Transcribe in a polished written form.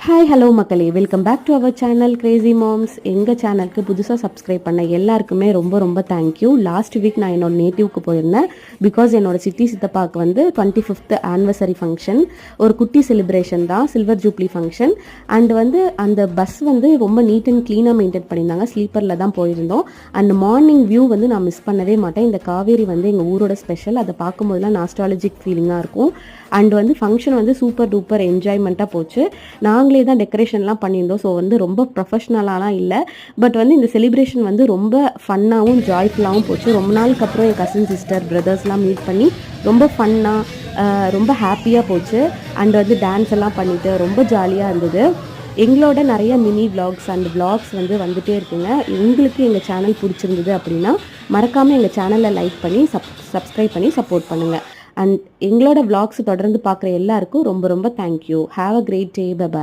Hi hello மக்களே, welcome back to our channel crazy moms. எங்கள் சேனலுக்கு புதுசாக சப்ஸ்கிரைப் பண்ண எல்லாருக்குமே ரொம்ப ரொம்ப தேங்க்யூ. லாஸ்ட் வீக் நான் என்னோட நேட்டிவ்க்கு போயிருந்தேன். பிகாஸ் என்னோட சித்தப்பாவுக்கு வந்து 25th ஆனிவர்சரி ஃபங்க்ஷன், ஒரு குட்டி செலிப்ரேஷன் தான், சில்வர் ஜூப்ளி ஃபங்க்ஷன். அண்ட் வந்து அந்த பஸ் வந்து ரொம்ப நீட் அண்ட் க்ளீனாக மெயின்டைன் பண்ணியிருந்தாங்க. ஸ்லீப்பரில் தான் போயிருந்தோம். அண்ட் மார்னிங் வியூ வந்து நான் மிஸ் பண்ணவே மாட்டேன். இந்த காவேரி வந்து எங்கள் ஊரோட ஸ்பெஷல். அதை பார்க்கும்போதெல்லாம் நாஸ்டாலஜிக் ஃபீலிங்காக இருக்கும். அண்ட் வந்து ஃபங்க்ஷன் வந்து சூப்பர் டூப்பர் என்ஜாய்மெண்ட்டாக போச்சு. நாங்களே தான் டெக்கரேஷன்லாம் பண்ணியிருந்தோம். ஸோ வந்து ரொம்ப ப்ரொஃபஷ்னலாலாம் இல்லை. பட் வந்து இந்த செலிப்ரேஷன் வந்து ரொம்ப ஃபன்னாகவும் ஜாய்ஃபுல்லாகவும் போச்சு. ரொம்ப நாளுக்கு அப்புறம் என் கசின் சிஸ்டர் பிரதர்ஸ்லாம் மீட் பண்ணி ரொம்ப ஃபன்னாக ரொம்ப ஹாப்பியாக போச்சு. அண்ட் வந்து டான்ஸ் எல்லாம் பண்ணிவிட்டு ரொம்ப ஜாலியாக இருந்தது. எங்களோட நிறைய மினி விளாக்ஸ் அண்ட் விளாக்ஸ் வந்து வந்துகிட்டே இருக்குங்க. உங்களுக்கு எங்கள் சேனல் பிடிச்சிருந்தது அப்படின்னா மறக்காமல் எங்கள் சேனலை லைக் பண்ணி சப்ஸ்கிரைப் பண்ணி சப்போர்ட் பண்ணுங்கள். அண்ட் எங்களோட விளாக்ஸ் தொடர்ந்து பார்க்குற எல்லாருக்கும் ரொம்ப ரொம்ப thank you. Have a great day. By.